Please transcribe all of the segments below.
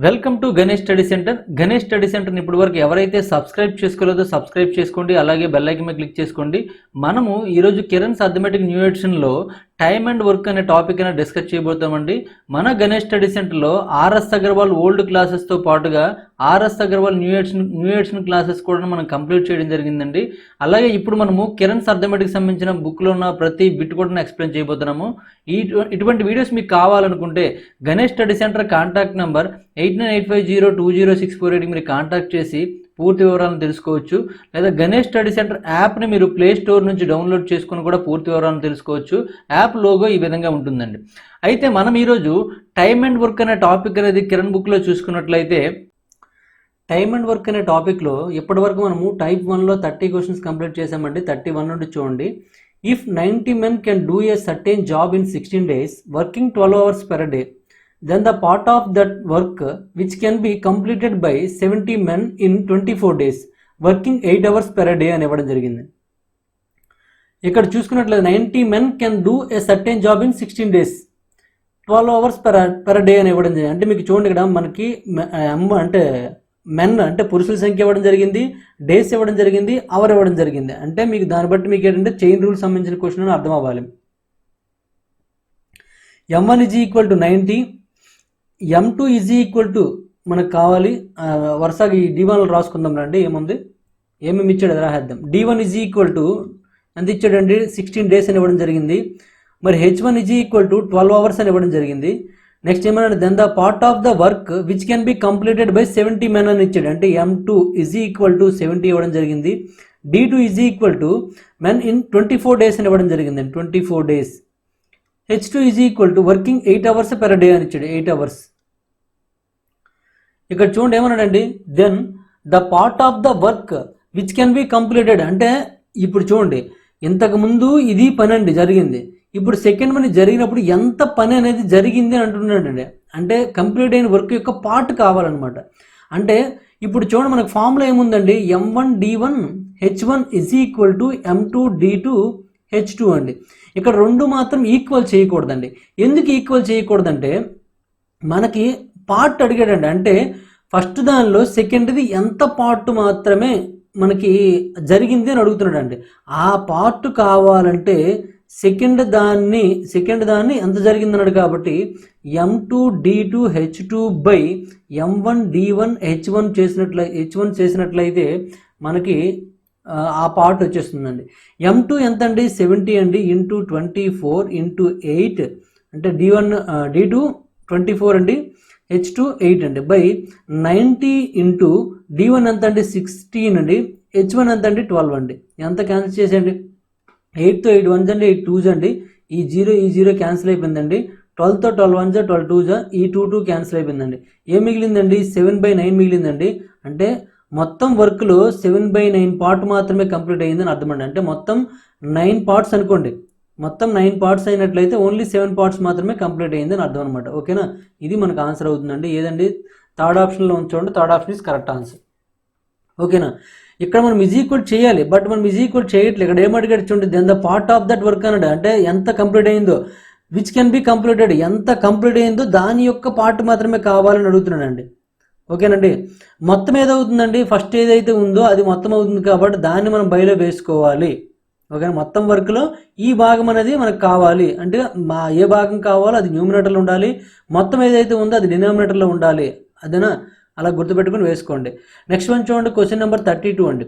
Welcome to Ganesh study centre. Ganesh study సెంటర్ని ఇప్పటి వరకు ఎవరైతే సబ్స్క్రైబ్ చేసుకోలేదో సబ్స్క్రైబ్ చేసుకోండి, అలాగే బెల్ ఐకాన్ మీద క్లిక్ చేసుకోండి. మనము ఈరోజు కిరణ్స్ అథమెటిక్ న్యూ ఎడిషన్లో టైమ్ అండ్ వర్క్ అనే టాపిక్ అయినా డిస్కస్ చేయబోతామండి. మన గణేష్ స్టడీ సెంటర్లో ఆర్ఎస్ అగర్వాల్ ఓల్డ్ క్లాసెస్తో పాటుగా RS Agarwal new edition classes కూడా మనం కంప్లీట్ చేయడం జరిగిందండి. అలాగే ఇప్పుడు మనము కిరణ్స్ అథమెటిక్ సంబంధించిన బుక్లో ఉన్న ప్రతి బిట్ కూడా ఎక్స్ప్లెయిన్ చేయబోతున్నాము. ఇటువంటి వీడియోస్ మీకు కావాలనుకుంటే Ganesh study centre contact number 8985020648 మీరు కాంటాక్ట్ చేసి పూర్తి వివరాలను తెలుసుకోవచ్చు. లేదా గణేష్ స్టడీ సెంటర్ యాప్ని మీరు ప్లే స్టోర్ నుంచి డౌన్లోడ్ చేసుకుని కూడా పూర్తి వివరాలను తెలుసుకోవచ్చు. యాప్ లోగో ఈ విధంగా ఉంటుందండి. అయితే మనం ఈరోజు టైమ్ అండ్ వర్క్ అనే టాపిక్ అనేది కిరణ్ బుక్లో చూసుకున్నట్లయితే, టైమ్ అండ్ వర్క్ అనే టాపిక్లో ఇప్పటి వరకు మనము టైప్ 1లో 30 క్వశ్చన్స్ కంప్లీట్ చేసామండి. 31 నుండి చూడండి. If 90 men can do a certain job in 16 days, working 12 hours per day, then the part of that work which can be completed by 70 men in 24 days, working 8 hours per day అని ఇవ్వడం జరిగింది. ఇక్కడ చూసుకున్నట్లయితే 90 men can do a certain job in 16 days, 12 hours per day అని ఇవ్వడం జరిగింది. అంటే మీకు చూడండి, ఇక్కడ మనకి అంటే మెన్ అంటే పురుషుల సంఖ్య ఇవ్వడం జరిగింది, డేస్ ఇవ్వడం జరిగింది, అవర్ ఇవ్వడం జరిగింది. అంటే మీకు దాన్ని బట్టి మీకు ఏంటంటే చైన్ రూల్ సంబంధించిన క్వశ్చన్ అని అర్థం అవ్వాలి. M1 is equal to 90, M2 is equal to మనకు కావాలి వరుసగా ఈ D1 రాసుకుందాం రండి. ఏమేమి ఇచ్చాడు అది రాసేద్దాం. D1 is equal to ఎంత ఇచ్చాడండి, 16 days అని ఇవ్వడం జరిగింది. మరి H1 is equal to 12 hours అని ఇవ్వడం జరిగింది. నెక్స్ట్ ఏమన్నా then the part of the work which can be completed by 70 men అని ఇచ్చాడు. అంటే M2 is equal to 70 ఇవ్వడం జరిగింది. D2 is equal to men in 24 days అని ఇవ్వడం జరిగింది. 24 days. H2 is equal to working 8 hours per day అని ఇచ్చాడు, 8 hours. ఇక్కడ చూడండి ఏమన్నాడండి, then the part of the work which can be completed. అంటే ఇప్పుడు చూడండి, ఇంతకుముందు ఇది పని అండి జరిగింది, ఇప్పుడు సెకండ్ పని జరిగినప్పుడు ఎంత పని అనేది జరిగింది అని అంటున్నాడండి. అంటే కంప్లీట్ అయిన వర్క్ యొక్క పార్ట్ కావాలన్నమాట. అంటే ఇప్పుడు చూడండి, మనకు ఫార్ములా ఏముందండి, M1 D1 H1 is equal to M2 D2 H2 అండి. ఇక్కడ రెండు మాత్రం ఈక్వల్ చేయకూడదండి. ఎందుకు ఈక్వల్ చేయకూడదంటే మనకి పార్ట్ అడిగాడండి. అంటే ఫస్ట్ దానిలో సెకండ్ది ఎంత పార్ట్ మాత్రమే మనకి జరిగింది అని అడుగుతున్నాడు అండి. ఆ పార్ట్ కావాలంటే సెకండ్ దాన్ని ఎంత జరిగిందన్నాడు కాబట్టి M2 D2 H2 by M1 D1 H1 చేసినట్లయితే మనకి ఆ పార్ట్ వచ్చేస్తుందండి. M2 ఎంత అండి, 70 అండి, ఇంటూ 24 ఇంటూ 8 అంటే D2 24 అండి, H2 8 అండి, బై 90 ఇంటూ D1 ఎంత అండి 16 అండి, H1 ఎంత అండి 12 అండి. ఎంత క్యాన్సిల్ చేసేయండి, 8తో 8 1s అండి, 8 2s అండి, ఈ 0 క్యాన్సిల్ అయిపోయిందండి. 12తో 12 1s 12 2s, ఈ 2 క్యాన్సిల్ అయిపోయిందండి. ఏం మిగిలిందండి, 7/9 మిగిలిందండి. అంటే మొత్తం వర్క్లో 7/9 పార్ట్ మాత్రమే కంప్లీట్ అయ్యిందని అర్థమండి. అంటే మొత్తం 9 పార్ట్స్ అనుకోండి, మొత్తం 9 పార్ట్స్ అయినట్లయితే ఓన్లీ 7 పార్ట్స్ మాత్రమే కంప్లీట్ అయ్యిందని అర్థం అనమాట. ఓకేనా, ఇది మనకు ఆన్సర్ అవుతుందండి. ఏదండి, థర్డ్ ఆప్షన్లో ఉంచండి, third option is correct answer. ఓకేనా, ఇక్కడ మనం ఈజ్ ఈక్వల్ చేయాలి, బట్ మనం ఈజ్ ఈక్వల్ చేయట్లేదు. ఇక్కడ ఏమడిగాడు చూడండి, then the part of that work అన్నాడు. అంటే ఎంత కంప్లీట్ అయిందో, విచ్ కెన్ బి కంప్లీటెడ్, ఎంత కంప్లీట్ అయిందో దాని యొక్క పార్ట్ మాత్రమే కావాలని అడుగుతున్నాడు అండి. ఓకేనండి, మొత్తం ఏదవుతుందండి, ఫస్ట్ ఏదైతే ఉందో అది మొత్తం అవుతుంది కాబట్టి దాన్ని మనం బయలో వేసుకోవాలి. ఓకే, మొత్తం వర్క్లో ఈ భాగం అనేది మనకు కావాలి. అంటే ఏ భాగం కావాలో అది న్యూమినేటర్లో ఉండాలి, మొత్తం ఏదైతే ఉందో అది డినామినేటర్లో ఉండాలి. అదేనా, అలా గుర్తుపెట్టుకుని వేసుకోండి. నెక్స్ట్ వన్ చూడండి, క్వశ్చన్ నెంబర్ 32 అండి.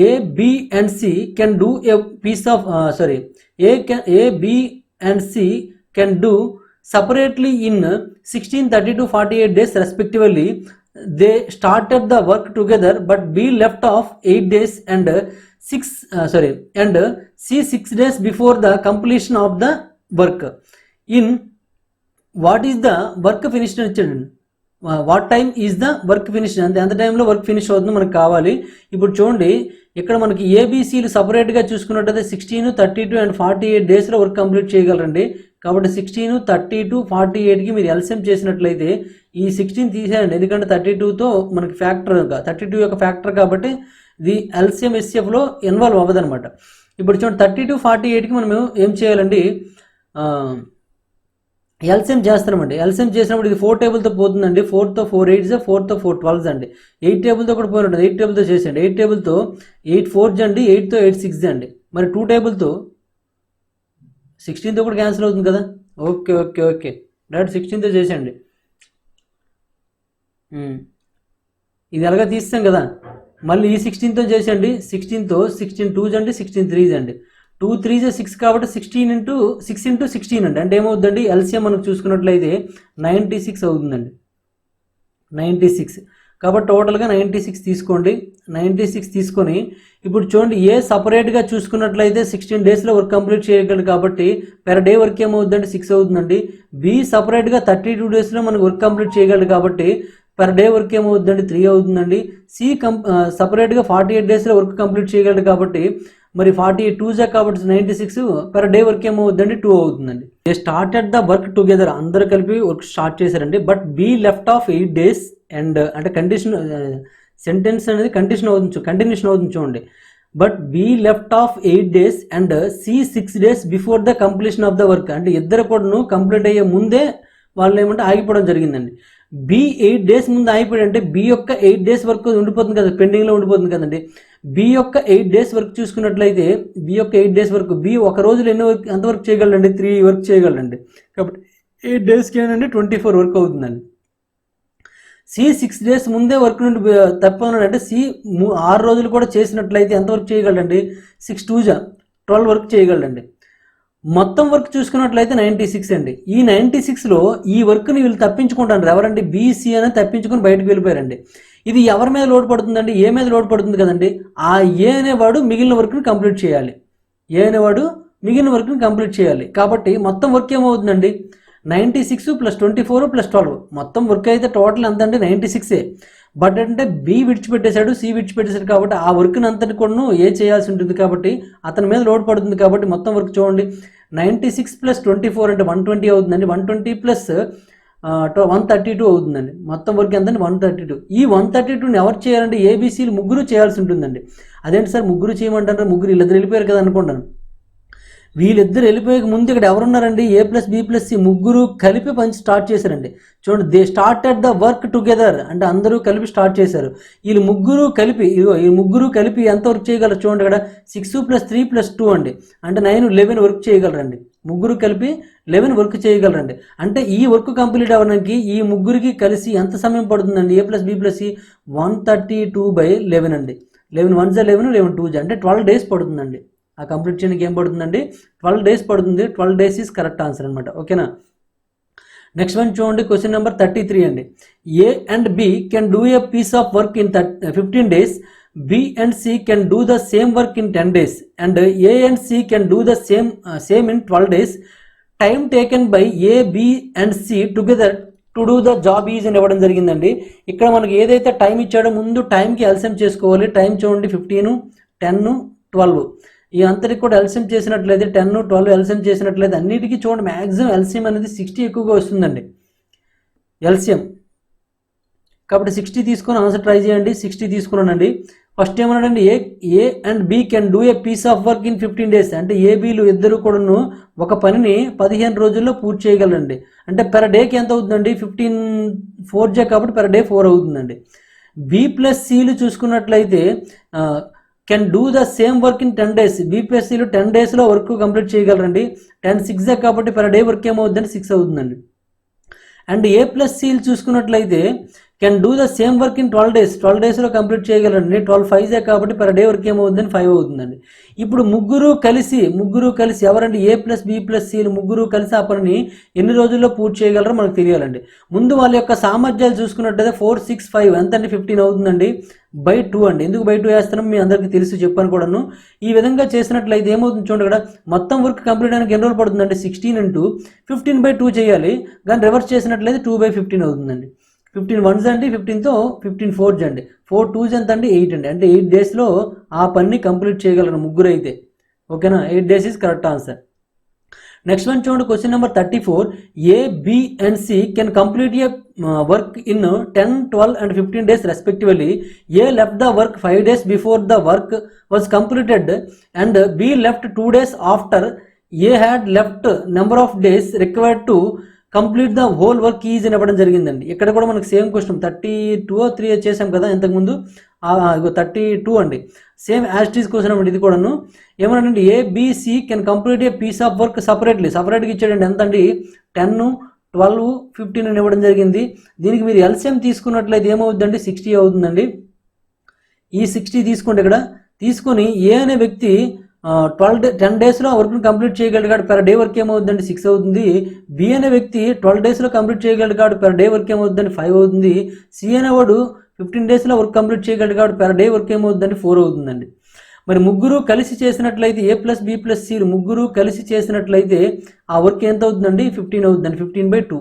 A, B and C can do a piece of A, B and C can do separately in 16, 32, 48 days respectively. They started the work together, but B left off 8 days and C 6 days before the completion of the work. In what is the work finished అని ఇచ్చాడు. What time is the work finish, అంటే ఎంత టైంలో work finish అవుతుందో మనకు కావాలి. ఇప్పుడు చూడండి, ఇక్కడ మనకి ఏబీసీలు సపరేట్గా చూసుకున్నట్టయితే 16, 32 అండ్ 48 డేస్లో వర్క్ కంప్లీట్ చేయగలరండి. కాబట్టి 16, 32, 48కి మీరు ఎల్సిఎం చేసినట్లయితే ఈ 16 తీసేయండి, ఎందుకంటే 32తో మనకి ఫ్యాక్టర్ 32 యొక్క ఫ్యాక్టర్ కాబట్టి ఇది ఎల్సిఎం ఎస్ఎఫ్లో ఇన్వాల్వ్ అవ్వదు అనమాట. ఇప్పుడు చూడండి 32, 48కి మనం ఏం చేయాలండి, ఎల్సిఎం చేస్తామండి. ఎల్సిఎం చేసినప్పుడు ఇది 4 టేబుల్తో పోతుందండి. 4తో 4 8 4తో 4 12 అండి. 8 టేబుల్తో కూడా పోయినట్టు 8 టేబుల్తో చేసేయండి. 8 టేబుల్తో 8 4 అండి. 8తో 8 6 అండి. మరి 2 టేబుల్తో 16తో కూడా క్యాన్సిల్ అవుతుంది కదా. ఓకే ఓకే ఓకే డైరెక్ట్ 16తో చేసేయండి. ఇది ఎలాగా తీస్తాం కదా, మళ్ళీ ఈ 16తో చేసేయండి. 16తో 16 2 అండి, 16 3 అండి. 2 3 6 కాబట్టి 16 ఇంటూ 6 ఇంటూ 16 అండి. అంటే ఏమవుతుందండి, ఎల్సిఎం మనకు చూసుకున్నట్లయితే 96 అవుతుందండి. 96 కాబట్టి టోటల్గా 96 తీసుకోండి. 96 తీసుకొని ఇప్పుడు చూడండి, ఏ సపరేట్గా చూసుకున్నట్లయితే 16 డేస్లో వర్క్ కంప్లీట్ చేయగలరు కాబట్టి పెర్ డే వర్క్ ఏమవుతుందండి 6 అవుతుందండి. బి సపరేట్గా 32 డేస్లో మనకు వర్క్ కంప్లీట్ చేయగలరు కాబట్టి పర్ డే వర్క్ ఏమవుతుందండి 3 అవుతుందండి. సి సపరేట్గా 48 డేస్లో వర్క్ కంప్లీట్ చేయగలరు కాబట్టి మరి 48 2 కాబట్టి 96 పర్ డే వర్క్ ఏమవుతుందండి 2 అవుతుందండి. They started the work together, అందరు కలిపి వర్క్ స్టార్ట్ చేశారండి. But B left off 8 days and అంటే కండిషన్ సెంటెన్స్ అనేది కంటిన్యూషన్ అవుతుంది చూడండి. But B left off 8 days and C 6 days before the completion of the work, అంటే ఇద్దరు కూడాను కంప్లీట్ అయ్యే ముందే వాళ్ళు ఏమంటే ఆగిపోవడం జరిగిందండి. బి 8 డేస్ ముందు ఆగిపోయాడు అంటే బి యొక్క 8 డేస్ వర్క్ ఉండిపోతుంది కదా, పెండింగ్లో ఉండిపోతుంది కదండి. బి యొక్క 8 డేస్ వర్క్ చూసుకున్నట్లయితే బి యొక్క 8 డేస్ వర్క్ బి ఒక రోజులో ఎంత వర్క్ చేయగలండి, 3 వర్క్ చేయగలండి. కాబట్టి 8 డేస్కి ఏంటంటే 24 వర్క్ అవుతుందండి. సి 6 డేస్ ముందే వర్క్ నుండి తప్పన్నాడంటే సి 6 రోజులు కూడా చేసినట్లయితే ఎంత వర్క్ చేయగలండి, 6 2 12 వర్క్ చేయగలండి. మొత్తం వర్క్ చూసుకున్నట్లయితే 96 అండి. ఈ 96లో ఈ వర్క్ని వీళ్ళు తప్పించుకుంటారు. ఎవరండి, బీసీ అనేది తప్పించుకొని బయటకు వెళ్ళిపోయారండి. ఇది ఎవరి మీద లోడ్ పడుతుందండి, ఏ మీద లోడ్ పడుతుంది కదండి. ఆ ఏ అనేవాడు మిగిలిన వర్క్ని కంప్లీట్ చేయాలి. ఏ అనేవాడు మిగిలిన వర్క్ని కంప్లీట్ చేయాలి. కాబట్టి మొత్తం వర్క్ ఏమవుతుందండి 96 + 24 + 12. మొత్తం వర్క్ అయితే టోటల్ ఎంత అంటే 96. బట్ అంటే బి విడిచిపెట్టేశాడు, సి విడిచిపెట్టేశాడు కాబట్టి ఆ వర్క్ని అంతటి కూడా ఏ చేయాల్సి ఉంటుంది కాబట్టి అతని మీద లోడ్ పడుతుంది. కాబట్టి మొత్తం వర్క్ చూడండి 96 + 24 అంటే 120 అవుతుందండి. 120 + 132 అవుతుందండి. మొత్తం వర్క్ ఎంతండి 132. ఈ 132ని ఎవరు చేయాలంటే ఏబీసీలు ముగ్గురు చేయాల్సి ఉంటుందండి. అదేంటి సార్ ముగ్గురు చేయమంటారు, ముగ్గురు వీళ్ళిద్దరు వెళ్ళిపోయారు కదా అనుకుంటాను. వీళ్ళిద్దరు వెళ్ళిపోయే ముందు ఇక్కడ ఎవరున్నారండి, ఏ ప్లస్ బి ప్లస్ సి ముగ్గురు కలిపి పని స్టార్ట్ చేశారండి. చూడండి, they started the work together అంటే అందరూ కలిపి స్టార్ట్ చేశారు. వీళ్ళు ముగ్గురు కలిపి ఈ ముగ్గురు కలిపి ఎంత వర్క్ చేయగలరు చూడండి, ఇక్కడ 6 + 3 + 2 అండి, అంటే 9 11 వర్క్ చేయగలరండి. ముగ్గురు కలిపి 11 వర్క్ చేయగలరండి. అంటే ఈ వర్క్ కంప్లీట్ అవ్వడానికి ఈ ముగ్గురికి కలిసి ఎంత సమయం పడుతుందండి, ఏ ప్లస్ బి ప్లస్ సి 132/11 అండి. 11 1 11 11 2 అంటే 12 డేస్ పడుతుందండి. ఆ కంప్లీట్ చేయడానికి ఏం పడుతుందండి, 12 డేస్ పడుతుంది. 12 డేస్ ఈజ్ కరెక్ట్ ఆన్సర్ అనమాట. ఓకేనా. నెక్స్ట్ వన్ చూడండి, క్వశ్చన్ నెంబర్ 33 అండి. A and B can do a piece of work in 15 days. B and C can do the same work in 10 days. And A and C can do the same in 12 days. Time taken by A, B and C together to do the job is అని ఇవ్వడం జరిగిందండి. ఇక్కడ మనకి ఏదైతే time ఇచ్చాడో ముందు టైంకి LCM చేసుకోవాలి. టైం చూడండి 15 10 12. ఈ అంతటికి కూడా ఎల్సిఎం చేసినట్లయితే 10 12 ఎల్సిఎం చేసినట్లయితే అన్నిటికీ చూడండి మ్యాక్సిమం ఎల్సిఎం అనేది 60 ఎక్కువగా వస్తుందండి ఎల్సిఎం. కాబట్టి 60 తీసుకొని ఆన్సర్ ట్రై చేయండి. 60 తీసుకున్నానండి. ఫస్ట్ ఏమన్నాడండి, A and B can do a piece of work in 15 days. అంటే ఏబీలు ఇద్దరు కూడాను ఒక పనిని 15 రోజుల్లో పూర్తి చేయగలరండి. అంటే పెర్ డేకి ఎంత అవుతుందండి, 15 4 కాబట్టి పెర్ డే 4 అవుతుందండి. బి ప్లస్ సిలు చూసుకున్నట్లయితే can do the same work in 10 days. బీపీఎస్సీలు 10 daysలో వర్క్ కంప్లీట్ చేయగలరండి. 10 6 కాబట్టి పర్ డే వర్క్ ఏమవుతుందండి 6 అవుతుందండి. అండ్ ఏ ప్లస్ సీలు చూసుకున్నట్లయితే can do the same work in 12 days. 12 daysలో కంప్లీట్ చేయగలరండి. 12 5 కాబట్టి పర్ డే వర్క్ ఏమవుతుందని 5 అవుతుందండి. ఇప్పుడు ముగ్గురు కలిసి ఎవరండి, ఏ ప్లస్ బి ప్లస్ సీలు ముగ్గురు కలిసి ఆ పనిని ఎన్ని రోజుల్లో పూర్తి చేయగలరో మనకు తెలియాలండి. ముందు వాళ్ళ యొక్క సామర్థ్యాలు చూసుకున్నట్లయితే 4 6 5 ఎంతండి 15 అవుతుందండి బై 2 అండి. ఎందుకు బై 2 వేస్తున్నాం మీ అందరికీ తెలుసు, చెప్పాను కూడాను. ఈ విధంగా చేసినట్లయితే ఏమవుతుంది చూడండి, ఇక్కడ మొత్తం వర్క్ కంప్లీట్ అయినాక ఎన్ని రోజులు పడుతుందండి, 16 × 15/2 చేయాలి. కానీ రివర్స్ చేసినట్లయితే 2/15 అవుతుందండి. 15 1s అండి, 15తో 15 4s అండి, 4 2s ఎంత అండి 8 అండి. అంటే 8 daysలో ఆ పని కంప్లీట్ చేయగలరు ముగ్గురు అయితే. ఓకేనా, 8 days is correct answer. Next one చూడండి, question number 34. A, B and C can complete a work in 10 12 and 15 days respectively. A left the work 5 days before the work was completed and B left 2 days after. A had left number of days required to complete the whole work is అని ఇవ్వడం జరిగిందండి. ఇక్కడ కూడా మనకు same question 32 చేసాం కదా ఇంతకుముందు, 32 అండి. సేమ్ యాస్టీస్ క్వశ్చన్ అండి ఇది కూడాను. ఏమన్నాడండి, ABC can complete a piece of work సపరేట్గా ఇచ్చాడండి. ఎంత అండి, 10, 12, 15 అని ఇవ్వడం జరిగింది. దీనికి మీరు ఎల్సిఎం తీసుకున్నట్లయితే ఏమవుతుందండి, 60 అవుతుందండి. ఈ 60 తీసుకోండి, ఇక్కడ తీసుకొని ఏ అనే వ్యక్తి 10 డేస్లో వర్క్ని కంప్లీట్ చేయగలిగాడు, పెర్ డే వర్క్ ఏమవుతుందండి 6 అవుతుంది. బి అనే వ్యక్తి 12 డేస్లో కంప్లీట్ చేయగలిగాడు, పెర్ డే వర్క్ ఏమవుతుందండి 5 అవుతుంది. సి అనేవాడు 15 డేస్లో వర్క్ కంప్లీట్ చేయగలిగాడు, పెర్ డే వర్క్ ఏమవుతుందండి 4 అవుతుందండి. మరి ముగ్గురు కలిసి చేసినట్లయితే A+B+C ముగ్గురు కలిసి చేసినట్లయితే ఆ వర్క్ ఎంత అవుతుందండి, 15 అవుతుందండి. 15/2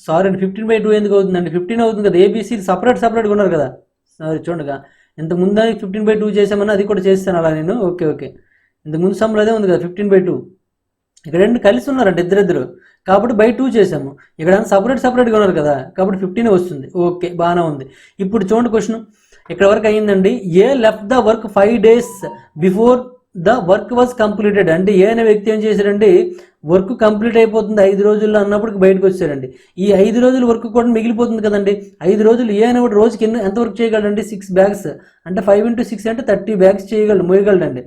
సారీ అండి, 15/2 ఎందుకు అవుతుందండి, 15 అవుతుంది కదా. ఏబిసి సపరేట్గా ఉన్నారు కదా. సారీ చూడగా ఇంత ముందు 15/2 చేసామని అది కూడా చేస్తాను అలా నేను. ఓకే ఇంత ముందు సమ్లో అదే ఉంది కదా 15/2. ఇక్కడ రెండు కలిసి ఉన్నారంటే ఇద్దరిద్దరు కాబట్టి బై 2 చేసాము. ఇక్కడ సపరేట్గా ఉన్నారు కదా కాబట్టి 15 వస్తుంది. ఓకే బాగానే ఉంది. ఇప్పుడు చూడండి క్వశ్చన్ ఇక్కడ వరకు అయ్యిందండి. A left the work 5 days before the work was completed. అంటే ఏ అనే వ్యక్తి ఏం చేశాడండి, వర్క్ కంప్లీట్ అయిపోతుంది 5 రోజుల్లో అన్నప్పటికి బయటకు వచ్చాడండి. ఈ 5 రోజుల వర్క్ కూడా మిగిలిపోతుంది కదండి. 5 రోజులు ఏ అనేవాడు రోజుకి ఎంత వర్క్ చేయగలడండి, 6 bags. అంటే 5 into 6 అంటే 30 bags మోయగలడండి.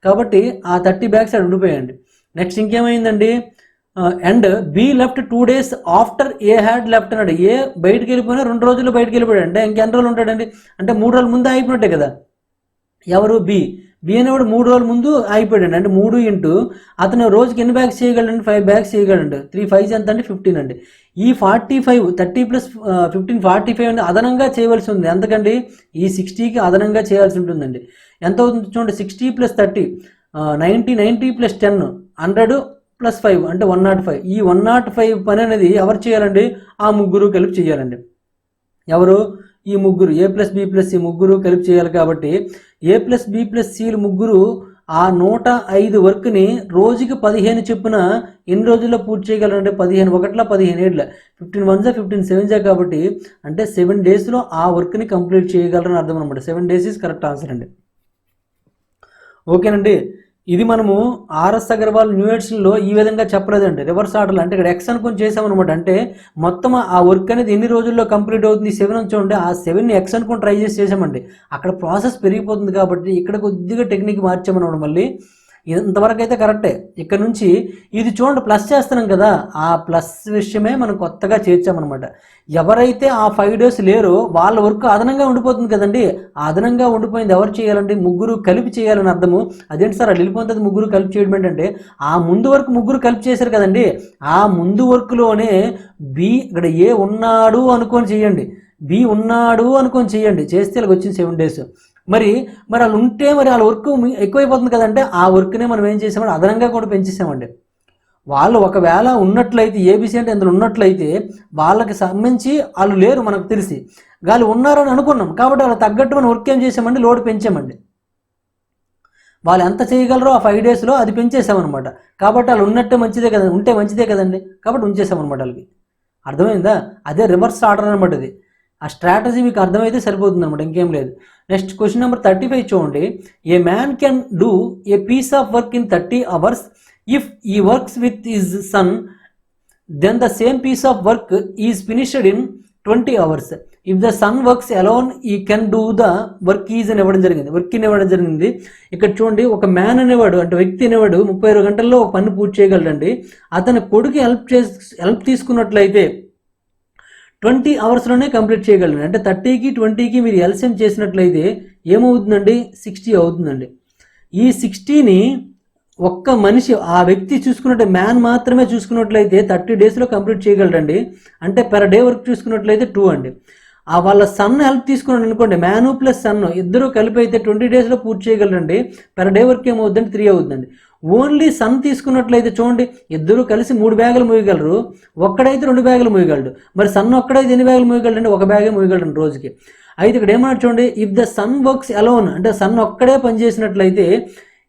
కాబట్టి ఆ 30 bags అక్కడ ఉండిపోయాయండి. నెక్స్ట్ ఇంకేమైందండి, and B left 2 days after A had left అన్నాడు. ఏ బయటకు వెళ్ళిపోయినా 2 రోజుల్లో బయటకు వెళ్ళిపోయాడు. అంటే ఇంకెన్ని రోజులు ఉంటాడండి, అంటే 3 రోజుల ముందు అయిపోయినట్టే కదా. ఎవరు, బి అనేవాడు 3 రోజుల ముందు అయిపోయాడండి. అంటే 3 ఇంటూ అతను రోజుకి ఎన్ని బ్యాగ్స్ చేయగలండి, 5 bags చేయగలండి. 3 5s ఎంత అంటే 15 అండి. ఈ 45 30 + 15 45 అంటే అదనంగా చేయవలసి ఉంది. ఎంతకండి, ఈ 60కి అదనంగా చేయాల్సి ఉంటుందండి. ఎంత అవుతుంది చూడండి, 60 + 30 90 90 + 10 100 + 5 అంటే 105. ఈ 105 పని అనేది ఎవరు చేయాలండి, ఆ ముగ్గురు కలిపి చేయాలండి. ఎవరు, ఈ ముగ్గురు A+B+C ముగ్గురు కలిపి చేయాలి. కాబట్టి A+B+C ముగ్గురు ఆ 105 వర్క్ని రోజుకి 15 చొప్పున ఎన్ని రోజుల్లో పూర్తి చేయగలరంటే 15 1 15 7 15 1 15 7 కాబట్టి అంటే 7 daysలో ఆ వర్క్ని కంప్లీట్ చేయగలరని అర్థం అనమాట. 7 days ఈజ్ కరెక్ట్ ఆన్సర్ అండి. ఓకేనండి. ఇది మనము ఆర్ఎస్ అగర్వాల్ న్యూ ఎడిషన్లో ఈ విధంగా చెప్పలేదండి, రివర్స్ ఆర్డర్లో. అంటే ఇక్కడ ఎక్స్ అనుకొని చేసామన్నమాట. అంటే మొత్తం ఆ వర్క్ అనేది ఎన్ని రోజుల్లో కంప్లీట్ అవుతుంది, 7 నుంచి ఉంటే ఆ 7ని ఎక్స్ అనుకొని ట్రై చేసామండి. అక్కడ ప్రాసెస్ పెరిగిపోతుంది కాబట్టి ఇక్కడ కొద్దిగా టెక్నిక్ మార్చామన్నమాట. మళ్ళీ ఇంతవరకు అయితే కరెక్టే. ఇక్కడ నుంచి ఇది చూడండి ప్లస్ చేస్తున్నాం కదా, ఆ ప్లస్ విషయమే మనం కొత్తగా చేర్చామన్నమాట. ఎవరైతే ఆ 5 days లేరో వాళ్ళ వర్క్ అదనంగా ఉండిపోతుంది కదండి. ఆ అదనంగా ఉండిపోయింది ఎవరు చేయాలండి, ముగ్గురు కలిపి చేయాలని అర్థము. అదేంటి సార్ అది వెళ్ళిపోతుంది ముగ్గురు కలిపి చేయడం ఏంటంటే, ఆ ముందు వర్క్ ముగ్గురు కలిపి చేశారు కదండి. ఆ ముందు వర్క్లోనే బి ఇక్కడ ఏ ఉన్నాడు అనుకొని చేయండి, బి ఉన్నాడు అనుకొని చేయండి. చేస్తే ఇలా వచ్చింది 7 days. మరి వాళ్ళు ఉంటే మరి వాళ్ళ వర్క్ ఎక్కువైపోతుంది కదంటే, ఆ వర్క్నే మనం ఏం చేసామంటే అదనంగా కూడా పెంచేసామండి. వాళ్ళు ఒకవేళ ఉన్నట్లయితే ఏబిసి అంటే ఇందులో ఉన్నట్లయితే వాళ్ళకి సంబంధించి వాళ్ళు లేరు మనకు తెలిసి, వాళ్ళు ఉన్నారని అనుకున్నాం కాబట్టి వాళ్ళు తగ్గట్టు మనం వర్క్ ఏం చేసామండి, లోడ్ పెంచామండి. వాళ్ళు ఎంత చేయగలరో ఆ 5 daysలో అది పెంచేసామన్నమాట. కాబట్టి వాళ్ళు ఉన్నట్టే మంచిదే కదండి, ఉంటే మంచిదే కదండి, కాబట్టి ఉంచేసామన్నమాట వాళ్ళకి. అర్థమైందా, అదే రివర్స్ ఆర్డర్ అనమాట. ఇది ఆ స్ట్రాటజీ మీకు అర్థమైతే సరిపోతుంది అనమాట, ఇంకేం లేదు. నెక్స్ట్ క్వశ్చన్ నెంబర్ 35 చూడండి. A man can do a piece of work in 30 hours if he works with his son, then the same piece of work is finished in 20 hours. If the son works alone he can do the work is అని ఇవ్వడం జరిగింది, work ఇవ్వడం జరిగింది. ఇక్కడ చూడండి, ఒక man అనేవాడు అంటే వ్యక్తి అనేవాడు 32 గంటల్లో ఒక పని పూర్తి చేయగలడండి. అతని కొడుకు హెల్ప్ తీసుకున్నట్లయితే 20 hours కంప్లీట్ చేయగలరు. అంటే 30కి 20కి మీరు ఎల్సిఎం చేసినట్లయితే ఏమవుతుందండి, 60 అవుతుందండి. ఈ 60ని ఒక్క మనిషి ఆ వ్యక్తి చూసుకున్నట్టు మ్యాన్ మాత్రమే చూసుకున్నట్లయితే 30 daysలో కంప్లీట్ చేయగలరండి. అంటే పెర్ డే వర్క్ చూసుకున్నట్లయితే 2 అండి. వాళ్ళ సన్ హెల్ప్ తీసుకున్నాడు అనుకోండి, మ్యాను ప్లస్ సన్ ఇద్దరు కలిపి అయితే 20 daysలో పూర్తి చేయగలరండి. పెర్ డే వర్క్ ఏమవుతుందండి, 3 అవుతుందండి. ఓన్లీ సన్ తీసుకున్నట్లయితే చూడండి, ఇద్దరు కలిసి 3 బ్యాగులు మోయగలరు, ఒక్కడైతే 2 బ్యాగులు మోయగలడు. మరి సన్ ఒక్కడైతే ఎన్ని బ్యాగులు మోయగలడు, 1 బ్యాగే మోయగలడు రోజుకి. అయితే ఇక్కడ ఏమన్నా చూడండి, if the son works alone అంటే సన్ ఒక్కడే పనిచేసినట్లయితే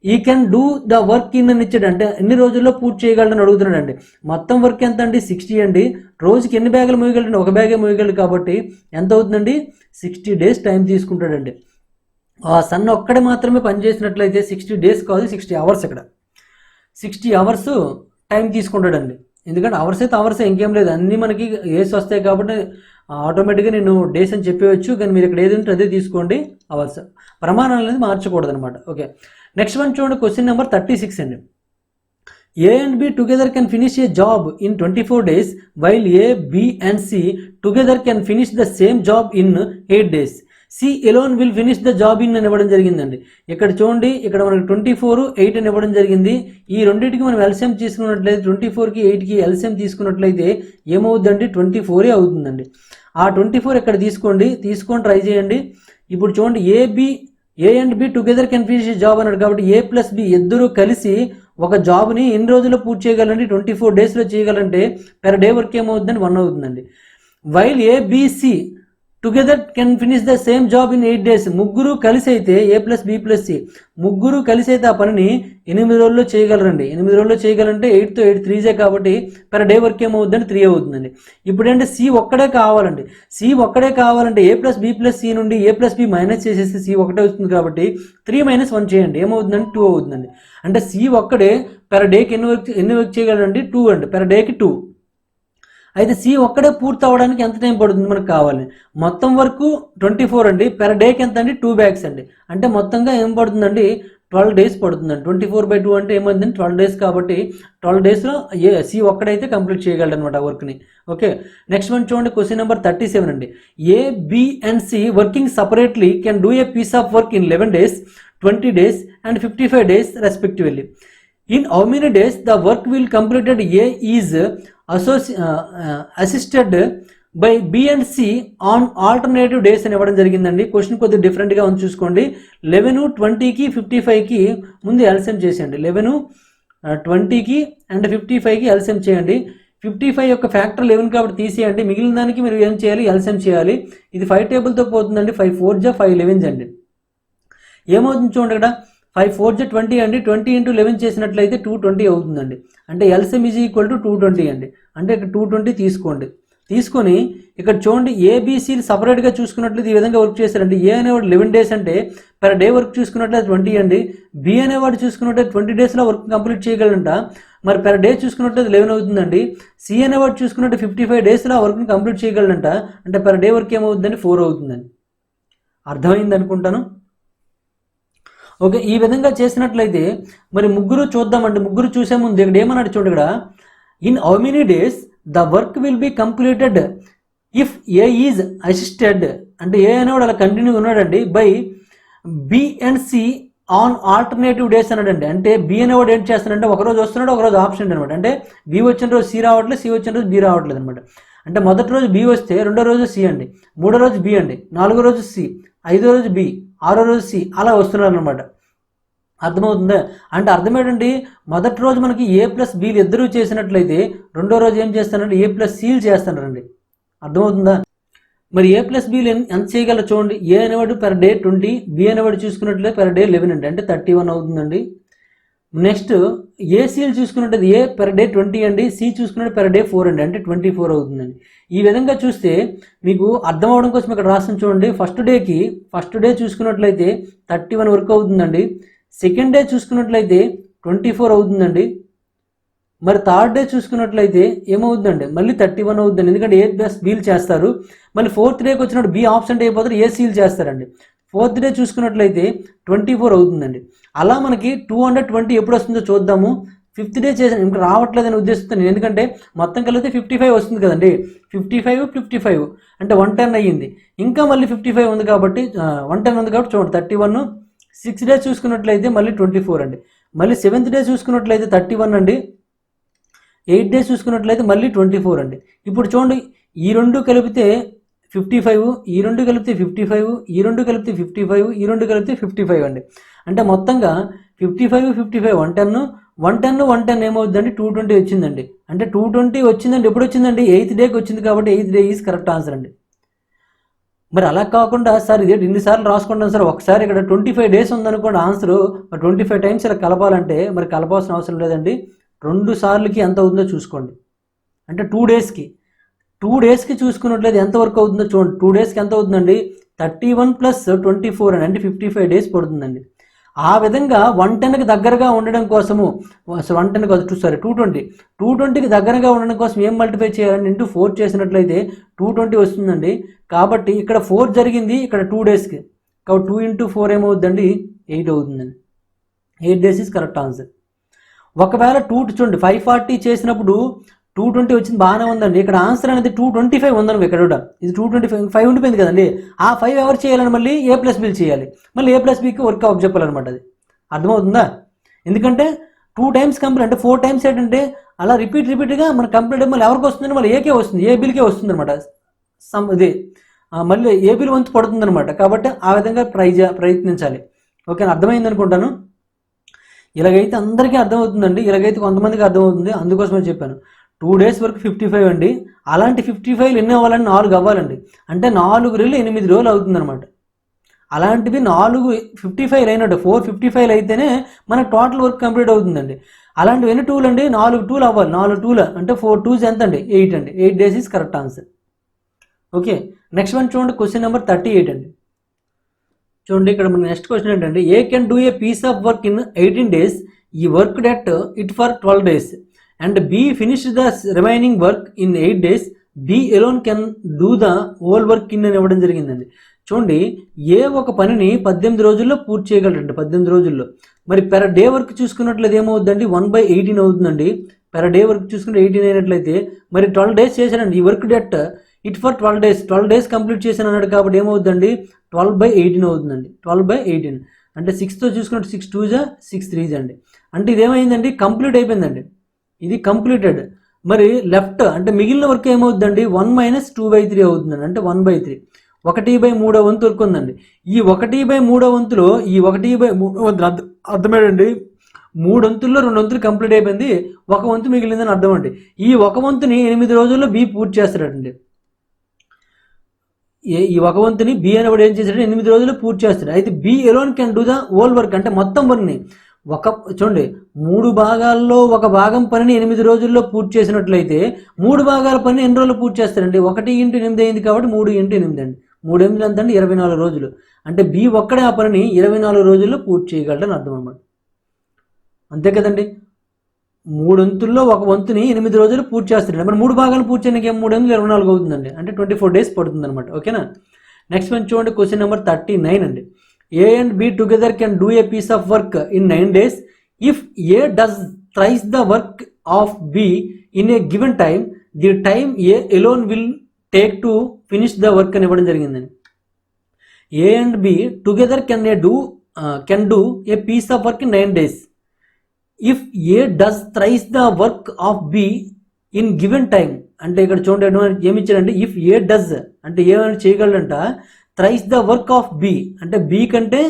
he can do the work in అని ఇచ్చాడు. అంటే ఎన్ని రోజుల్లో పూర్తి చేయగలడని అడుగుతున్నాడు అండి. మొత్తం వర్క్ ఎంత అండి, 60 అండి. రోజుకి ఎన్ని బ్యాగులు మోయగలడు, 1 బ్యాగే మోయగలడు. కాబట్టి ఎంత అవుతుందండి, 60 days టైం తీసుకుంటాడండి. ఆ సన్ ఒక్కడే మాత్రమే పనిచేసినట్లయితే 60 days కాదు 60 hours. ఇక్కడ 60 అవర్స్ టైం తీసుకుంటాడండి. ఎందుకంటే అవర్స్ అయితే అవర్స్, ఇంకేం లేదు, అన్నీ మనకి ఏస్ వస్తాయి కాబట్టి ఆటోమేటిక్గా నేను డేస్ అని చెప్పవచ్చు. కానీ మీరు ఇక్కడ ఏది ఉంటే అదే తీసుకోండి, అవర్స్. ప్రమాణాలు అనేది మార్చకూడదు అనమాట. ఓకే, నెక్స్ట్ వన్ చూడండి, క్వశ్చన్ నెంబర్ 36 అండి. A and B together can finish a job in 24 days, while A, B and C together can finish the same job in 8 days. C alone will finish the job in అని ఇవ్వడం జరిగిందండి. ఇక్కడ చూడండి, ఇక్కడ మనకి 24, 8 అని ఇవ్వడం జరిగింది. ఈ రెండింటికి మనం ఎల్సిఎం తీసుకున్నట్లయితే 24కి 8కి ఎల్సిఎం తీసుకున్నట్లయితే ఏమవుతుందండి, 24 అవుతుందండి. ఆ 24 ఇక్కడ తీసుకొని ట్రై చేయండి. ఇప్పుడు చూడండి, A and B together can finish job అన్నాడు కాబట్టి ఏ ప్లస్ బి ఇద్దరు కలిసి ఒక జాబ్ని ఎన్ని రోజుల్లో పూర్తి చేయగలండి, 24 డేస్లో చేయగలంటే పెర్ డే వర్క్ ఏమవుతుందండి, 1 అవుతుందండి. While A B C together can finish the same job in 8 days. ముగ్గురు కలిసి అయితే A plus B plus C ముగ్గురు కలిసి అయితే ఆ పనిని 8 రోజుల్లో చేయగలరండి. 8 రోజుల్లో చేయగలంటే 8తో 8 3 కాబట్టి పెర్ డే వర్క్ ఏమవుతుందండి, 3 అవుతుందండి. ఇప్పుడంటే సి ఒక్కడే కావాలండి. సి ఒక్కడే కావాలంటే ఏ ప్లస్ బి ప్లస్ సి నుండి ఏ ప్లస్ బి మైనస్ చేసేసి సి ఒకటే వస్తుంది కాబట్టి 3 - 1 చేయండి, ఏమవుతుందండి, 2 అవుతుందండి. అంటే సి ఒక్కడే పెర్ డేకి ఎన్ని వర్క్ చేయగలరండి, 2 అండి, పెర్ డేకి 2. అయితే సి ఒక్కడే పూర్తి అవ్వడానికి ఎంత టైం పడుతుంది మనకు కావాలి, మొత్తం వరకు 24 అండి, పెర్ డేకి ఎంత అండి, 2 బ్యాగ్స్ అండి. అంటే మొత్తంగా ఏం పడుతుందండి, 12 days పడుతుందండి. 24/2 అంటే ఏమైందండి, 12 days కాబట్టి 12 daysలో సి ఒక్కడైతే కంప్లీట్ చేయగలడు అనమాట ఆ వర్క్ని. ఓకే, నెక్స్ట్ వన్ చూడండి, క్వశ్చన్ నెంబర్ 37 అండి. A, B and C working separately can do a piece of work in 11 days, 20 days and 55 days respectively. In how many days the work will completed? A is assisted by B and C on alternative days అని ఇవ్వడం జరిగిందండి. Question కొద్దిగా డిఫరెంట్గా ఉంది చూసుకోండి. 11, 20కి 55కి ముందు LCM చేసేయండి. 11, 20కి and 55కి LCM చేయండి. 55 యొక్క ఫ్యాక్టర్ 11 కాబట్టి తీసేయండి. మిగిలిన దానికి మీరు ఏం చేయాలి, ఎల్సిఎం చేయాలి. ఇది 5 టేబుల్తో పోతుందండి. 5 4 5 11 అండి. ఏమవుతుంది చూడండి, ఇక్కడ 5 4 20 అండి. 20 × 11 చేసినట్లయితే 220 అవుతుందండి. అంటే ఎల్సిఎం ఈజ్ ఈక్వల్ టు 220 అండి. అంటే ఇక్కడ 220 తీసుకోండి. తీసుకొని ఇక్కడ చూడండి, ఏబిసిలు సపరేట్గా చూసుకున్నట్లయితే ఈ విధంగా వర్క్ చేశారండి. ఏ అనేవాడు 11 days అంటే పెర్ డే వర్క్ చూసుకున్నట్లయితే 20 అండి. బి అనేవాడు చూసుకున్నట్లయితే 20 daysలో వర్క్ కంప్లీట్ చేయగలంట. మరి పెర్ డే చూసుకున్నట్లయితే 11 అవుతుందండి. సి అనేవాడు చూసుకున్నట్టు 55 daysలో ఆ వర్క్ని కంప్లీట్ చేయగలంట. అంటే పెర్ డే వర్క్ ఏమవుతుందండి, 4 అవుతుందండి. అర్థమైంది అనుకుంటాను. ఓకే, ఈ విధంగా చేసినట్లయితే మరి ముగ్గురు చూద్దామండి. ముగ్గురు చూసే ముందు ఇక్కడ ఏమన్నాడు చూడండి, ఇక్కడ in how many days the work will be completed if A is assisted, అంటే ఏ అనేవాడు అలా కంటిన్యూ ఉన్నాడండి, by B and C on alternative days అన్నాడండి. అంటే బి అనేవాడు ఏం చేస్తాడంటే ఒకరోజు వస్తున్నాడు, ఒకరోజు ఆప్షన్ అనమాట. అంటే బి వచ్చిన రోజు సి రావట్లేదు, సి వచ్చిన రోజు బి రావట్లేదు అనమాట. అంటే మొదటి రోజు బి వస్తే రెండో రోజు సి అండి, మూడో రోజు బి అండి, నాలుగో రోజు సి, ఐదో రోజు బి, ఆరో రోజు సి, అలా వస్తున్నారు అనమాట. అర్థమవుతుందా? అంటే అర్థం ఏంటండి, మొదటి రోజు మనకి ఏ ప్లస్ బీలు ఇద్దరూ చేసినట్లయితే రెండో రోజు ఏం చేస్తారంటే ఏ ప్లస్ సీలు చేస్తారండి. అర్థమవుతుందా? మరి ఏ ప్లస్ బీలు ఎంత చేయగలరు చూడండి. ఏ అనేవాడు పెర్ డే 20, బి అనేవాడు చూసుకున్నట్లయితే పెర్ డే 11 అండి, అంటే 31 అవుతుందండి. నెక్స్ట్ ఏ సీలు చూసుకున్నట్లయితే ఏ పెర్ డే 20 అండి, సి చూసుకున్నట్టు పెర్ డే 4 అండి, అంటే 24 అవుతుందండి. ఈ విధంగా చూస్తే మీకు అర్థం అవడం కోసం ఇక్కడ రాసిన చూడండి. ఫస్ట్ డే చూసుకున్నట్లయితే 31 వరకు అవుతుందండి. సెకండ్ డే చూసుకున్నట్లయితే 24 అవుతుందండి. మరి థర్డ్ డే చూసుకున్నట్లయితే ఏమవుతుందండి, మళ్ళీ 31 అవుతుందండి. ఎందుకంటే ఏ ప్లస్ బీలు చేస్తారు. మళ్ళీ ఫోర్త్ డేకి వచ్చినప్పుడు బి ఆబ్సెంట్ అయిపోతారు, ఏ సీలు చేస్తారండి. ఫోర్త్ డే చూసుకున్నట్లయితే 24 అవుతుందండి. అలా మనకి 220 ఎప్పుడు వస్తుందో చూద్దాము. ఫిఫ్త్ డే చేసాను, ఇంకా రావట్లేదని ఉద్దేశిస్తాను నేను. ఎందుకంటే మొత్తం కలిపితే 55 వస్తుంది కదండి. 55 అంటే 110 అయ్యింది. ఇంకా మళ్ళీ 55 ఉంది కాబట్టి 110 ఉంది కాబట్టి చూడండి 31. 6 డేస్ చూసుకున్నట్లయితే మళ్ళీ 24 అండి. మళ్ళీ 7th డే చూసుకున్నట్లయితే 31 అండి. 8 డేస్ చూసుకున్నట్లయితే మళ్ళీ 24 అండి. ఇప్పుడు చూడండి, ఈ రెండు కలిపితే 55, ఈ రెండు కలిపితే 55, ఈ రెండు కలిపితే 55, ఈ రెండు కలిపితే 55 అండి. అంటే మొత్తంగా 55 110 ఏమవుతుందండి, 220 వచ్చిందండి. అంటే 220 వచ్చిందండి. ఎప్పుడు వచ్చిందండి, 8th డేకి వచ్చింది కాబట్టి 8th day is correct answer అండి. మరి అలా కాకుండా సార్ ఇది ఇన్నిసార్లు రాసుకుంటాను సార్, ఒకసారి ఇక్కడ 25 డేస్ ఉందనుకోండి ఆన్సర్, 25 టైమ్స్ ఇలా కలపాలంటే మరి కలపాల్సిన అవసరం లేదండి. 2 సార్లకి ఎంత అవుతుందో చూసుకోండి. అంటే 2 డేస్కి చూసుకున్నట్లయితే ఎంత వరకు అవుతుందో చూడండి. 2 డేస్కి ఎంత అవుతుందండి, 31 + 24 అంటే 55 డేస్ పడుతుందండి. ఆ విధంగా 110కి దగ్గరగా ఉండడం కోసము 110 కాదు 220కి దగ్గరగా ఉండడం కోసం ఏం మల్టిప్లై చేయాలండి, ఇంటూ 4 చేసినట్లయితే 220 వస్తుందండి. కాబట్టి ఇక్కడ 4 జరిగింది, ఇక్కడ 2 డేస్కి, కాబట్టి 2 into 4 ఏమవుతుందండి 8 అవుతుందండి. 8 days ఇస్ కరెక్ట్ ఆన్సర్. ఒకవేళ 2 చూడండి 540 చేసినప్పుడు 220 వచ్చింది, బాగానే ఉందండి. ఇక్కడ ఆన్సర్ అనేది 225 ఉందనుకో, ఇక్కడ కూడా ఇది 225 ఉండిపోయింది కదండి. ఆ 5 ఎవరు చేయాలని మళ్ళీ A+B చేయాలి, మళ్ళీ A+Bకి వర్క్ ఆఫ్ చెప్పాలన్నమాట. అది అర్థమవుతుందా? ఎందుకంటే 2 times కంప్లీట్ అంటే 4 times ఏంటంటే అలా రిపీట్గా మన కంప్లీట్ మళ్ళీ ఎవరికి వస్తుంది, మళ్ళీ ఏకే వస్తుంది, ఏబిల్కే వస్తుంది అనమాట. ఇది మళ్ళీ ఏబిల్ వంతు పడుతుంది అనమాట. కాబట్టి ఆ విధంగా ప్రయత్నించాలి. ఓకే, అర్థమైంది అనుకుంటాను. ఇలాగైతే అందరికీ అర్థమవుతుందండి, ఇలాగైతే కొంతమందికి అర్థమవుతుంది, అందుకోసమే చెప్పాను. 2 days వరకు 55 అండి. అలాంటి 55 ఎన్ని అవ్వాలండి, 4 అవ్వాలండి. అంటే 4 రెళ్ళు 8 రోజులు అవుతుంది అనమాట. అలాంటివి 55 అయినట్టు 455 అయితేనే మనకు టోటల్ వర్క్ కంప్లీట్ అవుతుందండి. అలాంటివి ఎన్ని 2లు అండి, 4 2లు అవ్వాలి. 4 2లు అంటే 4 2s ఎంత అండి, 8 అండి. 8 days is correct answer. Okay, next one చూడండి, క్వశ్చన్ నెంబర్ 38 అండి. చూడండి ఇక్కడ మన నెక్స్ట్ క్వశ్చన్ ఏంటంటే, A can do a piece of work in 18 days, he work at it for 12 days, and B finish the remaining work in 8 days, B alone can do the whole work in అని ఇవ్వడం జరిగిందండి. చూడండి, ఏ ఒక పనిని 18 రోజుల్లో పూర్తి చేయగలరండి, 18 రోజుల్లో. మరి పెర్ డే వర్క్ చూసుకున్నట్లయితే ఏమవుతుందండి, 1/18 అవుతుందండి. పెర్ డే వర్క్ చూసుకుంటే 18 అయినట్లయితే మరి 12 days చేశారండి. ఈ work at it for 12 days, 12 days complete చేశాను అన్నాడు. కాబట్టి ఏమవుతుందండి, 12/18 అవుతుందండి. 12/18 అంటే 6తో చూసుకుంటే 6 2s 6 3s అండి. అంటే ఇదేమైందండి, కంప్లీట్ అయిపోయిందండి, ఇది కంప్లీటెడ్. మరి లెఫ్ట్ అంటే మిగిలిన వర్క్ ఏమవుతుందండి, 1 - 2/3 అవుతుందండి. అంటే 1/3, 1/3 వంతు వర్క్ ఉందండి. ఈ 1/3 వంతులో ఈ 1/3 వంతు అర్థమేనండి, 3 వంతుల్లో 2 వంతులు కంప్లీట్ అయిపోయింది, 1 వంతు మిగిలిందని అర్థం అండి. ఈ 1 వంతుని 8 రోజుల్లో బి పూర్తి చేస్తాడండి. ఈ 1 వంతుని బి అనేవాడు ఏం చేశాడు, 8 రోజుల్లో పూర్తి చేస్తాడు. అయితే B alone can do the whole work అంటే మొత్తం వర్క్ని చూడండి 3 భాగాల్లో 1 భాగం పనిని 8 రోజుల్లో పూర్తి చేసినట్లయితే 3 భాగాల పని ఎన్ని రోజులు పూర్తి చేస్తారండి, 1 × 8 అయింది కాబట్టి 3 × 8 అండి. 3 8 ఎంత అండి, 24 రోజులు. అంటే బి ఒక్కడే ఆ పనిని 24 రోజుల్లో పూర్తి చేయగలడని అర్థం అన్నమాట. అంతే కదండి, 3 వంతుల్లో 1 వంతుని 8 రోజులు పూర్తి చేస్తాడు. మరి 3 భాగాలు పూర్తి చేయడానికి 3 × 24 అవుతుందండి. అంటే 24 days పడుతుంది అనమాట. ఓకేనా, నెక్స్ట్ వన్ చూడండి, క్వశ్చన్ నెంబర్ 39 అండి. A and B together can do a piece of work in 9 days if A does thrice the work of B in a given time, the time A alone will take to finish the work అని ఇవ్వడం జరిగిందండి. A and B together can do a piece of work in 9 days if A does thrice the work of B in given time. అంటే ఇక్కడ చూడండి ఏమి ఇచ్చాడంటే, if A does అంటే A అని చేయగలడంట, thrice the work of B అంటే B కంటే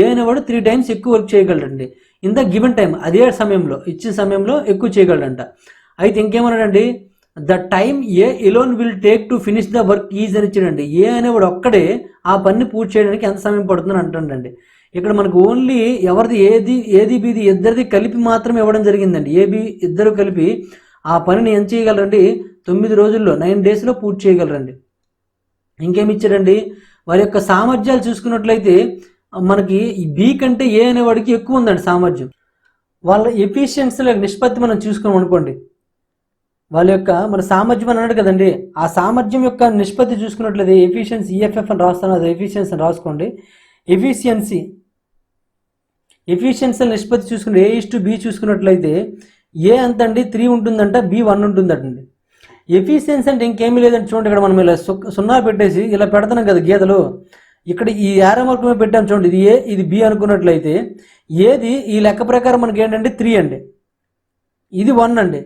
ఏ అనేవాడు 3 times ఎక్కువ వర్క్ చేయగలడండి. ఇన్ ద గివెన్ టైం, అదే సమయంలో ఇచ్చిన సమయంలో ఎక్కువ చేయగలడంట. అయితే ఇంకేమన్నాడండి, the time A alone will take to finish the work is అని ఇచ్చాడండి. ఏ అనేవాడు ఒక్కడే ఆ పనిని పూర్తి చేయడానికి ఎంత సమయం పడుతుందని అంటాడండి. ఇక్కడ మనకు ఓన్లీ ఎవరిది ఏది బిది ఇద్దరిది కలిపి మాత్రం ఇవ్వడం జరిగిందండి. ఏబి ఇద్దరు కలిపి ఆ పనిని ఏం చేయగలరండి, 9 రోజుల్లో 9 daysలో పూర్తి చేయగలరండి. ఇంకేమి ఇచ్చారండి, వారి యొక్క సామర్థ్యాలు చూసుకున్నట్లయితే మనకి బి కంటే ఏ అనేవాడికి ఎక్కువ ఉందండి సామర్థ్యం. వాళ్ళ ఎఫిషియన్సీల నిష్పత్తి మనం చూసుకున్నాం అనుకోండి, వాళ్ళ యొక్క మన సామర్థ్యం అని అన్నాడు కదండి, ఆ సామర్థ్యం యొక్క నిష్పత్తి చూసుకున్నట్లయితే ఎఫిషియన్సీ ఈఎఫ్ఎఫ్ అని రాస్తాను, అది ఎఫిషియన్సీ అని రాసుకోండి. ఎఫిషియన్సీ నిష్పత్తి చూసుకుంటే A/B చూసుకున్నట్లయితే ఏ ఎంత అండి 3 ఉంటుందంట, బి 1 ఉంటుందండి. ఎఫిషియన్సీ అంటే ఇంకేమీ లేదంటే చూడండి, ఇక్కడ మనం ఇలా 0 పెట్టేసి ఇలా పెడుతున్నాం కదా గీతలు, ఇక్కడ ఈ యారో మార్క్ మీద పెట్టాం చూడండి, ఇది ఏ ఇది బి అనుకున్నట్లయితే ఏది ఈ లెక్క ప్రకారం మనకి ఏంటంటే 3 అండి, ఇది 1 అండి.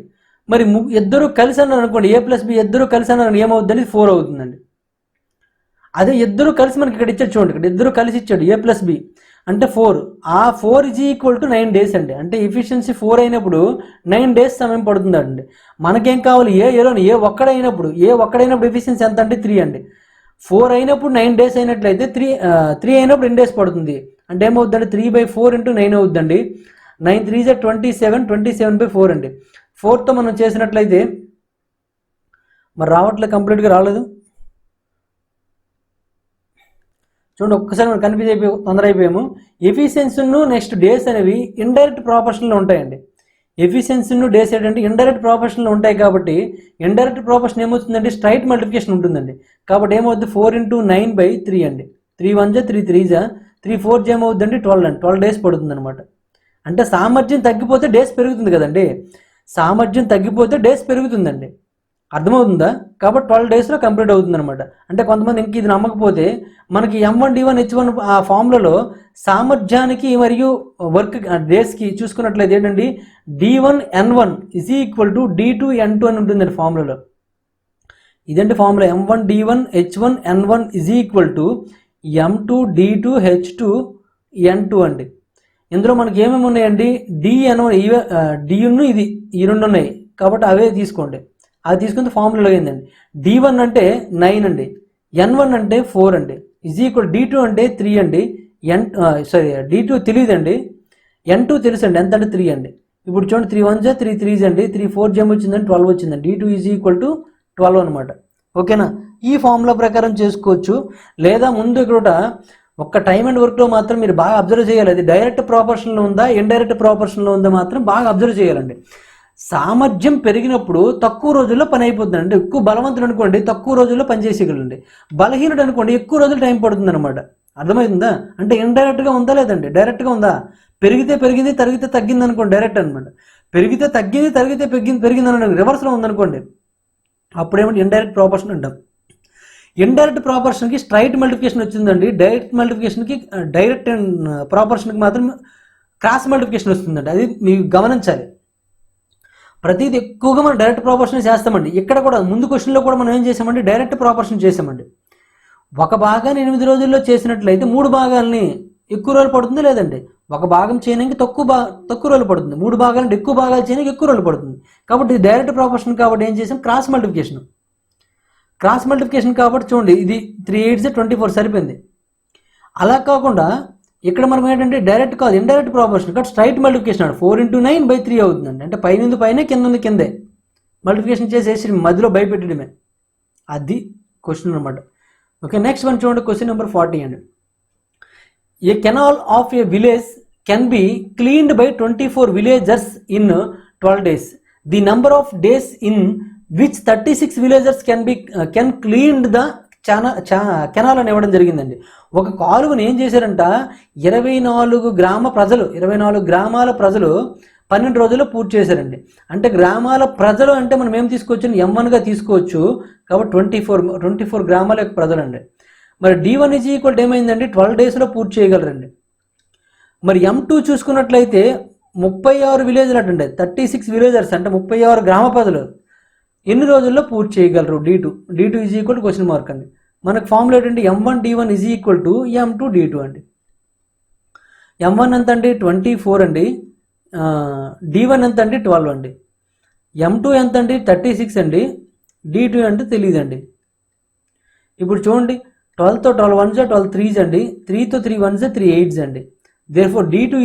మరి ఇద్దరు కలిసి అన్నారు అనుకోండి, A+B ఇద్దరు కలిసి అన్నారు ఏమవుతుందండి, 4 అవుతుందండి. అదే ఇద్దరు కలిసి మనకి ఇక్కడ ఇచ్చాడు చూడండి, ఇక్కడ ఇద్దరు కలిసి ఇచ్చాడు A+B అంటే 4, ఆ 4 = 9 days అండి. అంటే ఎఫిషియన్సీ 4 అయినప్పుడు 9 days సమయం పడుతుందండి. మనకేం కావాలి, ఏ ఒక్కడైనప్పుడు ఎఫిషియన్సీ ఎంత అంటే 3 అండి. 4 అయినప్పుడు 9 days అయినట్లయితే 3 అయినప్పుడు 2 days పడుతుంది. అంటే ఏమవుతుందండి, 3/4 × 9 అవుతుందండి. 9 3s 27, 27/4 అండి. 4తో మనం చేసినట్లయితే మరి రావట్లేదు, కంప్లీట్గా రాలేదు చూడండి ఒక్కసారి మనం కన్ఫ్యూజ్ అయిపోయి తొందర అయిపోయాము. ఎఫిషియన్సీను నెక్స్ట్ డేస్ అనేవి ఇండైరెక్ట్ ప్రాపోర్షన్లో ఉంటాయండి. ఎఫిషియన్సీను డేస్ ఏంటంటే ఇండైరెక్ట్ ప్రాపోర్షన్లో ఉంటాయి కాబట్టి ఇండైరెక్ట్ ప్రాపోర్షన్ ఏమవుతుందంటే స్ట్రైట్ మల్టిప్లికేషన్ ఉంటుందండి. కాబట్టి ఏమవుతుంది 4×9/3 అండి. 3 1 3 3 3 4 ఏమవుతుందండి 12 అండి. 12 డేస్ పడుతుంది అనమాట. అంటే సామర్థ్యం తగ్గిపోతే డేస్ పెరుగుతుంది కదండి. సామర్థ్యం తగ్గిపోతే డేస్ పెరుగుతుందండి. అర్థమవుతుందా? కాబట్టి 12 డేస్లో కంప్లీట్ అవుతుంది అనమాట. అంటే కొంతమంది ఇంక ఇది నమ్మకపోతే మనకి M1 D1 H1 ఆ ఫార్ములాలో సామర్థ్యానికి మరియు వర్క్ డేస్కి చూసుకున్నట్లయితే ఏంటండి D1 N1 = D2 N2 అని ఉంటుందండి ఫార్ములాలో. ఇదంటే formula M1 D1 H1 N1 = M2 D2 H2 N2 అండి. ఇందులో మనకి ఏమేమి ఉన్నాయండి DN1 డిను ఇది ఈ రెండు ఉన్నాయి కాబట్టి అవే తీసుకోండి. అది తీసుకుంటే ఫార్ములాలో ఏందండి D1 అంటే 9 అండి, N1 అంటే 4 అండి, D2 అంటే 3 అండి, D2 తెలియదండి, N2 తెలుసు అండి, ఎంత అంటే 3 అండి. ఇప్పుడు చూడండి 3 1 3 3 అండి, 3 4 వచ్చిందండి 12 వచ్చిందండి. D2 = 12 అనమాట. ఓకేనా? ఈ ఫార్ములా ప్రకారం చేసుకోవచ్చు. లేదా ముందు ఇక్కడ ఒక్క టైమ్ అండ్ వర్క్లో మాత్రం మీరు బాగా అబ్జర్వ్ చేయాలి. అది డైరెక్ట్ ప్రాపోర్షన్లో ఉందా ఇండైరెక్ట్ ప్రాపోర్షన్లో ఉందా మాత్రం బాగా అబ్జర్వ్ చేయాలండి. సామర్థ్యం పెరిగినప్పుడు తక్కువ రోజుల్లో పని అయిపోతుంది. అంటే ఎక్కువ బలవంతుడు అనుకోండి తక్కువ రోజుల్లో పని చేసేయగలండి. బలహీనుడు అనుకోండి ఎక్కువ రోజులు టైం పడుతుంది అనమాట. అర్థమవుతుందా? అంటే ఇండైరెక్ట్గా ఉందా లేదండి డైరెక్ట్గా ఉందా? పెరిగితే పెరిగింది తరిగితే తగ్గింది అనుకోండి డైరెక్ట్ అనమాట. పెరిగితే తగ్గింది తరిగితే పెరిగింది అనుకోండి రివర్స్లో ఉందనుకోండి అప్పుడు ఏమంటే ఇండైరెక్ట్ ప్రాపోర్షన్ అంటాం. ఇండైరెక్ట్ ప్రాపోర్షన్కి స్ట్రైట్ మల్టిప్లికేషన్ వచ్చిందండి. డైరెక్ట్ మల్టిప్లికేషన్కి డైరెక్ట్ ప్రాపోర్షన్కి మాత్రం క్రాస్ మల్టిప్లికేషన్ వస్తుందండి. అది మీరు గమనించాలి. ప్రతిదీ ఎక్కువగా మనం డైరెక్ట్ ప్రాపోర్షన్ చేస్తామండి. ఇక్కడ కూడా ముందు క్వశ్చన్లో కూడా మనం ఏం చేసామండి డైరెక్ట్ ప్రాపోర్షన్ చేసామండి. ఒక భాగాన్ని 8 రోజుల్లో చేసినట్లయితే 3 భాగాలని ఎక్కువ రోజులు పడుతుంది. లేదండి ఒక భాగం చేయడానికి తక్కువ రోజులు పడుతుంది. 3 భాగాలంటే ఎక్కువ భాగాలు చేయడానికి ఎక్కువ రోజులు పడుతుంది. కాబట్టి ఇది డైరెక్ట్ ప్రాపోర్షన్ కాబట్టి ఏం చేసాం క్రాస్ మల్టిప్లికేషన్ కాబట్టి చూడండి ఇది 3 8 24 సరిపోయింది. అలా కాకుండా ఇక్కడ మనం ఏంటంటే డైరెక్ట్ కాదు ఇండైరెక్ట్ ప్రాపోర్షన్ కాబట్టి స్ట్రైట్ మల్టిప్లికేషన్ 4×9/3 అవుతుందండి. అంటే పైన పైన కింద కిందే మల్టిప్లికేషన్ చేసేసి మధ్యలో భయపెట్టడమే. అది క్వశ్చన్ అనమాట. ఓకే, నెక్స్ట్ వన్ చూడండి క్వశ్చన్ నెంబర్ 40 అండి. A canal of a village can be cleaned by 24 villagers in 12 days. The number of days in which 36 villagers can cleaned the canal అని ఇవ్వడం జరిగిందండి. ఒక కాలువని ఏం చేశారంట 24 గ్రామాల ప్రజలు 12 రోజుల్లో పూర్తి చేశారండి. అంటే గ్రామాల ప్రజలు అంటే మనం ఏం తీసుకోవచ్చు M1గా తీసుకోవచ్చు. కాబట్టి 24 గ్రామాల యొక్క ప్రజలు అండి. మరి D1 = ఏమైందండి 12 డేస్లో పూర్తి చేయగలరండి. మరి M2 చూసుకున్నట్లయితే 36 విలేజ్లు అంటండి 36 villagers అంటే 36 గ్రామ ప్రజలు ఎన్ని రోజుల్లో పూర్తి చేయగలరు. D2 = అండి. మనకు ఫార్ములా ఏంటంటే M1 D1 = M2 D2 అండి. M1 ఎంత అండి 24 అండి, D1 ఎంత అండి 12 అండి, M2 ఎంత అండి 36 అండి, D2 అంటే తెలియదండి. ఇప్పుడు చూడండి 12తో 12 1 12 3 అండి, 3తో 3 1 3 8 అండి. దేర్ఫోర్ D2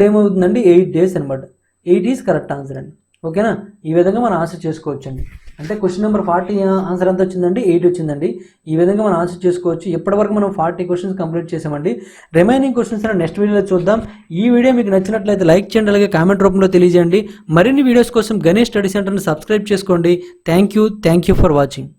= ఏమవుతుందండి 8 డేస్ అనమాట. 8 ఈజ్ కరెక్ట్ ఆన్సర్ అండి. ఓకేనా? ఈ విధంగా మనం ఆన్సర్ చేసుకోవచ్చు అండి. అంటే క్వశ్చన్ నెంబర్ 40 ఆన్సర్ ఎంత వచ్చిందండి 8 వచ్చిందండి. ఈ విధంగా మనం ఆన్సర్ చేసుకోవచ్చు. ఇప్పటివరకు మనం 40 క్వశ్చన్స్ కంప్లీట్ చేసామండి. రిమైనింగ్ క్వశ్చన్స్ నెక్స్ట్ వీడియోలో చూద్దాం. ఈ వీడియో మీకు నచ్చినట్లయితే లైక్ చేయండి, అలాగే కామెంట్ రూపంలో తెలియజేయండి. మరిన్ని వీడియోస్ కోసం గణేష్ స్టడీ సెంటర్ని సబ్స్క్రైబ్ చేసుకోండి. Thank you for watching.